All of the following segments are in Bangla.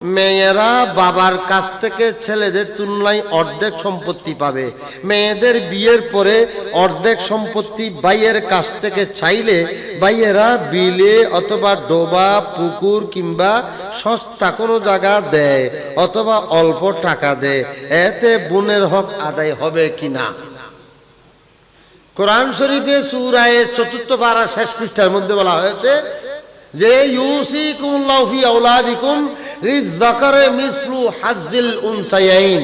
মেয়েরা বাবার কাছ থেকে ছেলেদের তুলনায় অর্ধেক সম্পত্তি পাবে। মেয়েদের বিয়ের পরে অর্ধেক সম্পত্তি ভাইয়ের কাছ থেকে চাইলে ভাইয়েরা বিলে অথবা ডোবা পুকুর কিংবা সস্তা কোনো জায়গা দেয় অথবা অল্প টাকা দেয়। এতে বোনের হক আদায় হবে কিনা? কোরআন শরীফে সূরা ৪ পারা শেষ পৃষ্ঠার মধ্যে বলা হয়েছে যে ইউসিকুমুল্লাহু ফি আওলাদিকুম লিয-যাকারি মিসলু হাজ্জিল উনসায়াইন।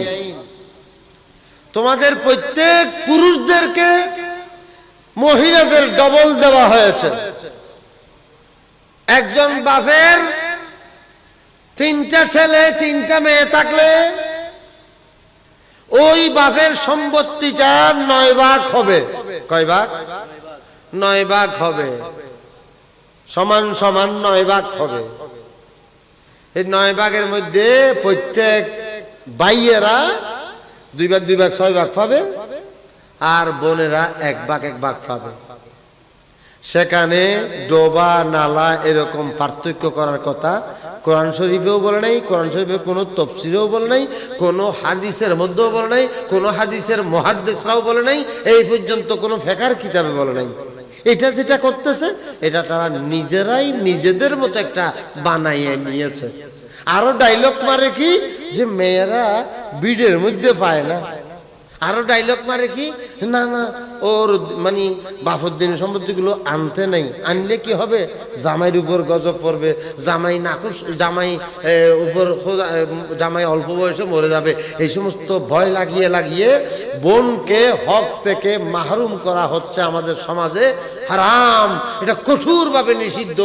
তোমাদের প্রত্যেক পুরুষদেরকে মহিলাদের ডবল দেওয়া হয়েছে। একজন বাপের 3টা ছেলে 3টা মেয়ে থাকলে ওই বাপের সম্পত্তিটা 9 ভাগ হবে। কয় ভাগ? 9 ভাগ হবে। সমান সমান 9 ভাগ হবে। এই 9 ভাগের মধ্যে প্রত্যেক ভাইয়েরা 2 ভাগ 2 ভাগ 6 ভাগ পাবে, আর বোনেরা 1 ভাগ 1 ভাগ পাবে। সেখানে ডোবা নালা এরকম পার্থক্য করার কথা কোরআন শরীফেও বলে নাই, কোরআন শরীফের কোনো তফসিরেও বলে নাই, কোনো হাদিসের মধ্যেও বলে নাই, কোনো হাদিসের মুহাদ্দিসরাও বলে নাই, এই পর্যন্ত কোনো ফিকহের কিতাবে বলে নাই। এটা যেটা করতেছে এটা তারা নিজেরাই নিজেদের মতো একটা বানাইয়ে নিয়েছে। আরো ডায়লগ মারে কি যে মেয়েরা বিডের মধ্যে পায় না। আরো ডায়লগ মারে কি না না ওর মানে বাফুদ্দিন সম্পত্তিগুলো আনতে নাই, আনলে কি হবে? জামাইয়ের উপর গজব পড়বে, জামাই নাকুশ, জামাই উপর জামাই অল্প বয়সে মরে যাবে। এই সমস্ত ভয় লাগিয়ে লাগিয়ে বোনকে হক থেকে মাহরুম করা হচ্ছে আমাদের সমাজে। হারাম, এটা কঠোরভাবে নিষিদ্ধ।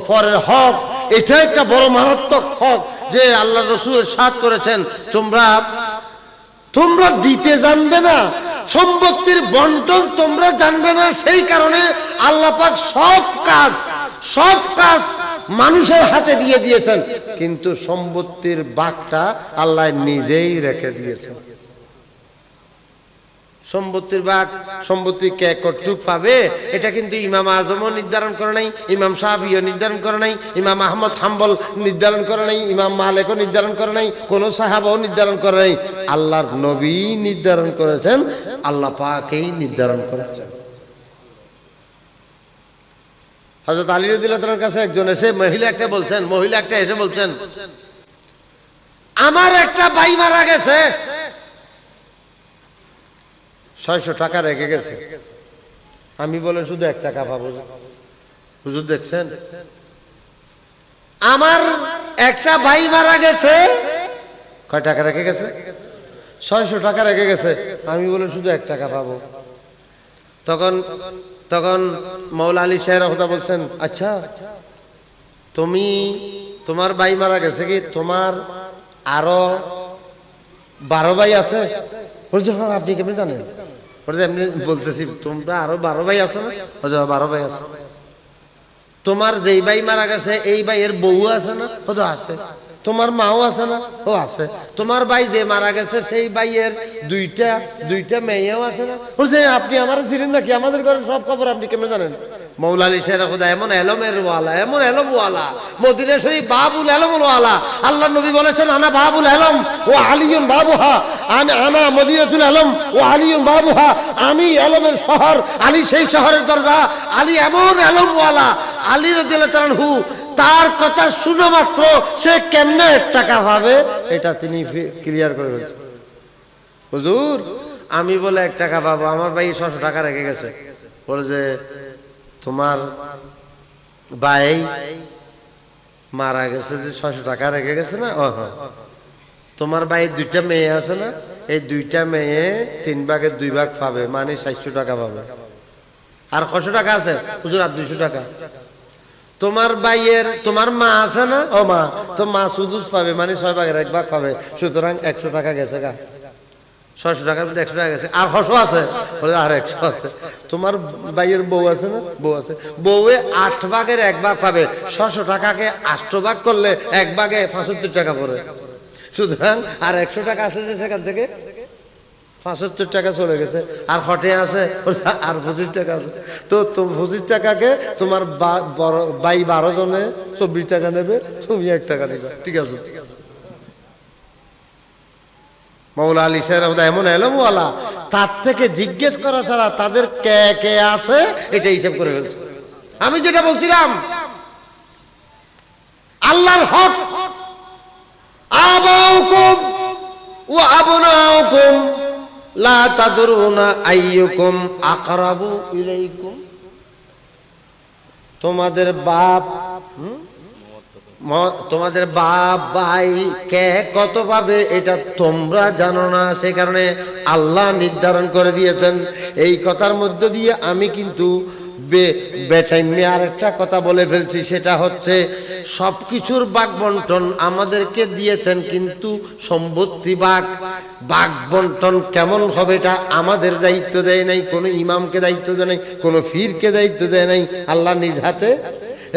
পরের হক এটা একটা বড় মারাত্মক হক যে আল্লাহ রাসূল ইরশাদ করেছেন, তোমরা দিতে জানবে না, সম্পত্তির বন্টন তোমরা জানবে না। সেই কারণে আল্লাহ পাক সব কাজ মানুষের হাতে দিয়ে দিয়েছেন, কিন্তু সম্পত্তির ভাগটা আল্লাহ নিজেই রেখে দিয়েছেন। সম্পত্তির ভাগ, সম্পত্তি কে কতটুক পাবে এটা কিন্তু ইমাম আজমও নির্ধারণ করে নাই, ইমাম শাফিও নির্ধারণ করে নাই, ইমাম আহমদ হাম্বল নির্ধারণ করে নাই, ইমাম মালিকও নির্ধারণ করে নাই, কোন সাহাবাও নির্ধারণ করে নাই। আল্লাহর নবী নির্ধারণ করেছেন, আল্লাহ পাকই নির্ধারণ করেছেন। হযরত আলী রাদিয়াল্লাহু তাআলার কাছে একজন এসে মহিলা একটা এসে বলছেন, আমার একটা ভাই মারা গেছে, 600 টাকা রেখে গেছে। আমি বলে শুধু 1 টাকা পাবো। হুজুর দেখছেন, আমার একটা ভাই মারা গেছে, কয় টাকা রেখে গেছে? 600 টাকা রেখে গেছে। আমি বলে শুধু 1 টাকা পাবো। তখন মৌলা আলী সাহেব কথা বলছেন, আচ্ছা তোমার ভাই মারা গেছে কি তোমার আরো 12 ভাই আছে? বলছে হ্যাঁ। আপনি কেমনি জানেন? এমনি বলতেছি, তোমরা আরো 12 ভাই আছে না? 12 ভাই আছে। তোমার যেই ভাই মারা গেছে এই ভাইয়ের বউ আছে না? আছে। তোমার মাও আছে না? ও আছে। তোমার ভাই যে মারা গেছে সেই ভাইয়ের দুইটা মেয়েও আছে না? বলছে আপনি আমার ছিলেন নাকি? আমাদের ঘরের সব খবর আপনি কেমনে জানেন? মৌলা আলী শের খুদা এমন এলমের ওয়ালা, এমন এলম ওয়ালা, মদিনা শরীফ বাবুল এলমুল ওয়ালা। আল্লাহ নবী বলেছেন, আনা বাবুল এলম ও আলিয়ুন বাবুহা, আনা মদিনাতুল এলম ও আলিয়ুন বাবুহা। আমি এলমের শহর, আলী সেই শহরের দরজা। আলী এমন এলম ওয়ালা, আলী রাদিয়াল্লাহু তাআলা আনহু তার কথা শুনে মাত্র সে কেমনে 1 টাকা পাবে এটা তিনি ক্লিয়ার করে বলছেন। হুজুর আমি বলে 1 টাকা পাবো, আমার ভাই 600 টাকা রেখে গেছে। বলে যে তোমার ভাই মারা গেছে যে 600 টাকা রেখে গেছে না? তোমার ভাই 2টা মেয়ে আছে না? এই 2টা মেয়ে 3 ভাগের 2 ভাগ পাবে, মানে 700 টাকা পাবে। আর কত টাকা আছে? হুজুর আর 200 টাকা। তোমার ভাইয়ের তোমার মা আছে না? ও মা, তো মা সুদুস পাবে, মানে 6 ভাগের 1 ভাগ পাবে। সুতরাং 100 টাকা গেছে গা। 600 টাকার মধ্যে 100 টাকা গেছে। আর 100 আছে? বলে আর 100 আছে। তোমার ভাইয়ের বউ আছে না? বউ আছে। বউয়ে 8 ভাগের 1 ভাগ পাবে। 600 টাকাকে 8 ভাগ করলে 1 ভাগে 75 টাকা পড়ে। সুতরাং আর 100 টাকা আছে যে সেখান থেকে 75 টাকা চলে গেছে। আর হটে আছে আর 25 টাকা আছে। তো 25 টাকাকে তোমার ভাই 12 জনে 24 টাকা নেবে, তুমি 1 টাকা নেবে। ঠিক আছে। মৌলা আলী সাহেব এমন এলমওয়ালা, তার থেকে জিজ্ঞেস করা ছাড়া তাদের কে কে আছে এটা হিসাব করে ফেলছে। আমি যেটা বলছিলাম আল্লাহর হক, আবাউকুম ওয়া আবনাউকুম লা তাদরুনা আইয়ুকুম আকরাবু ইলাইকুম। তোমাদের বাপ ভাই কে কত পাবে এটা তোমরা জানো না, সেই কারণে আল্লাহ নির্ধারণ করে দিয়েছেন। এই কথার মধ্য দিয়ে আমি কিন্তু বেটাইমে আরেকটা কথা বলে ফেলছি, সেটা হচ্ছে সবকিছুর ভাগ বন্টন আমাদেরকে দিয়েছেন, কিন্তু সম্পত্তি ভাগ বন্টন কেমন হবে এটা আমাদের দায়িত্ব দেয় নাই, কোনো ইমামকে দায়িত্ব দেয় নাই, কোনো ফিরকে দায়িত্ব দেয় নাই, আল্লাহ নিজ হাতে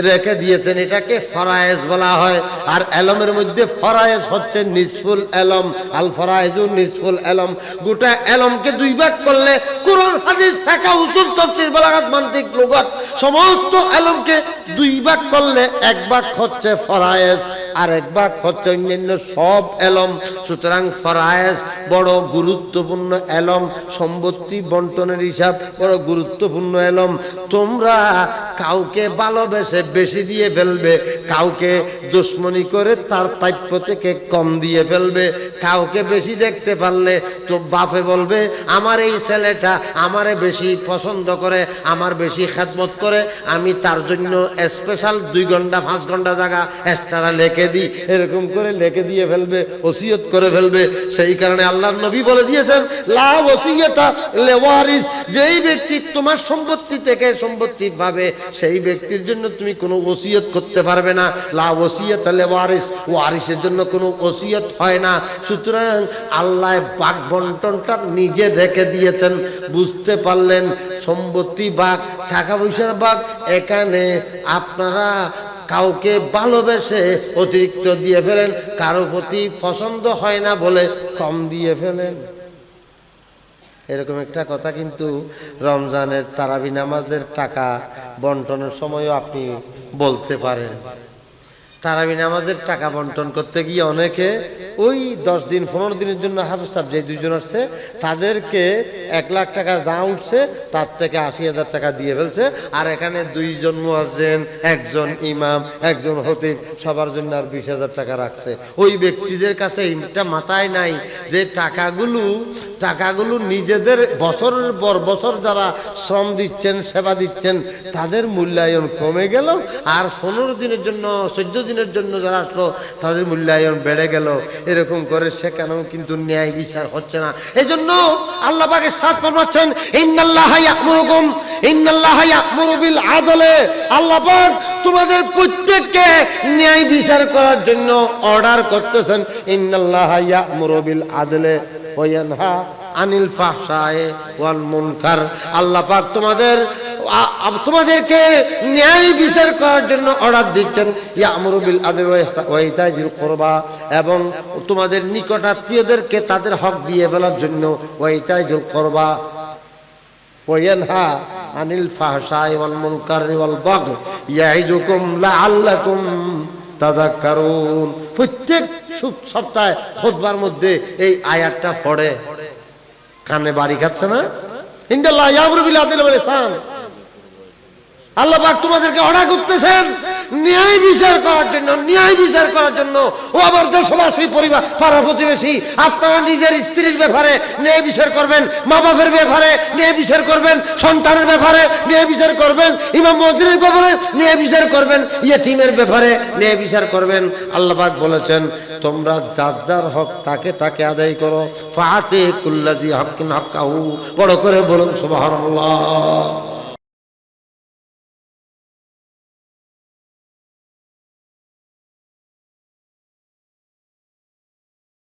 রেখে দিয়েছেন। এটাকে ফরায়েজ বলা হয়। আর এলমের মধ্যে ফরায়েজ হচ্ছে নিসফুল এলম, আল ফরায়েজু নিসফুল এলম। গোটা এলমকে দুই ভাগ করলে কুরআন হাদিস ফিকহ উসুল তাফসীর বালাগাত মানতিক লুগাত সমস্ত এলমকে দুই ভাগ করলে এক ভাগ হচ্ছে ফরায়েজ আর এক ভাগ হচ্ছে অন্যান্য সব এলম। সুতরাং ফরায়েজ বড় গুরুত্বপূর্ণ এলম, সম্পত্তি বন্টনের হিসাব বড় গুরুত্বপূর্ণ এলম। তোমরা কাউকে ভালোবেসে বেশি দিয়ে ফেলবে, কাউকে দুশ্মনী করে তার প্রাপ্য থেকে কম দিয়ে ফেলবে। কাউকে বেশি দেখতে পারলে তো বাপে বলবে আমার এই ছেলেটা আমারে বেশি পছন্দ করে, আমার বেশি খেদমত করে, আমি তার জন্য স্পেশাল 2 ঘন্টা 5 ঘন্টা জায়গা এক্সট্রা লেখে দিই, এরকম করে লেখে দিয়ে ফেলবে, ওসিয়ত করে ফেলবে। সেই কারণে আল্লাহর নবী বলে দিয়েছেন লা ওসিয়াতা লিওয়ারিস, যেই ব্যক্তি তোমার সম্পত্তি থেকে সম্পত্তি পাবে সেই ব্যক্তির জন্য তুমি কোনো ওসিয়ত করতে পারবে না। লা ওসিয়াতা লিওয়ারিস, ওয়ারিসের জন্য কোনো ওসিয়ত হয় না। সুতরাং আল্লাহ ভাগ বন্টনটা নিজে রেখে দিয়েছেন। বুঝতে পারলেন? সম্পত্তি ভাগ, টাকা পয়সার ভাগ। এখানে আপনারা কাউকে ভালোবেসে অতিরিক্ত দিয়ে ফেলেন, কারো প্রতি পছন্দ হয় না বলে কম দিয়ে ফেলেন। এরকম একটা কথা কিন্তু রমজানের তারাবি নামাজের টাকা বন্টনের সময়ও আপনি বলতে পারেন। তারাবি নামাজের টাকা বন্টন করতে গিয়ে অনেকে ওই 10 দিন 15 দিনের জন্য হাফেজ সাহেব যে 2 জন আসছে তাদেরকে 1 লাখ টাকা যা উঠছে তার থেকে 80,000 টাকা দিয়ে ফেলছে। আর এখানে 2 জন মুয়াজ্জিন, 1 জন ইমাম, 1 জন খতিব, সবার জন্য আর 20,000 টাকা রাখছে। ওই ব্যক্তিদের কাছে এটা মাথায় নাই যে টাকাগুলো নিজেদের বছরের পর বছর যারা শ্রম দিচ্ছেন, সেবা দিচ্ছেন, তাদের মূল্যায়ন কমে গেল। আর 15 দিনের জন্য 14 দিনের জন্য যারা আসলো তাদের মূল্যায়ন বেড়ে গেল। এরকম করে সেখানেও কিন্তু ন্যায় বিচার হচ্ছে না। এই জন্য আল্লাহ পাক ইরশাদ ফরমাচ্ছেন ইন্নাল্লাহা ইয়া'মুরু বিল আদলে, আল্লাহ পাক তোমাদের প্রত্যেককে ন্যায় বিচার করার জন্য অর্ডার করতেছেন। ইন্নাল্লাহা ইয়া'মুরু বিল আদলে ওয়া ইয়ানহা আনিল ফাহশায়ে ওয়াল মুনকার। আল্লাহ পাক তোমাদেরকে ন্যায় বিচার করার জন্য অর্ডার দিচ্ছেন। ইয়া'মুরু বিল আদলি ওয়া ইতাইজিল কুরবা, এবং তোমাদের নিকটাত্মীয়দেরকে তাদের হক দিয়ে ফেলার জন্য ওয়া ইতাইজিল কুরবা ওয়া ইয়ানহা আনিল ফাহশায়ে ওয়াল মুনকারি ওয়াল বাগই ইয়াইজুকুম লাআল্লাকুম তাযাক্কারুন। প্রত্যেক সপ্তাহে খুতবার মধ্যে এই আয়াতটা পড়ে, কানে বাড়ি খাচ্ছে না? ইন্নাল্লাহা ইয়া'মুরু বিল আদলি ওয়াল ইহসান। আল্লাহ পাক তোমাদেরকে অর্ডার করতেছেন ন্যায় বিচার করার জন্য, ন্যায় বিচার করার জন্য। ও আমার দেশবাসী, পরিবার, পাড়া প্রতিবেশী, আপনারা নিজের স্ত্রীর ব্যাপারে ন্যায় বিচার করবেন, মা বাপের ব্যাপারে ন্যায় বিচার করবেন, সন্তানের ব্যাপারে ন্যায় বিচার করবেন, ইমাম মুয়াজ্জিনের ব্যাপারে ন্যায় বিচার করবেন, ইয়েতিমের ব্যাপারে ন্যায় বিচার করবেন। আল্লাহ পাক বলেছেন তোমরা যার যার হক তাকে আদায় করো। ফাআতি কুল্লাযী হাক্কিন হাক্কাহু। বড় করে বলুন সুবহানাল্লাহ।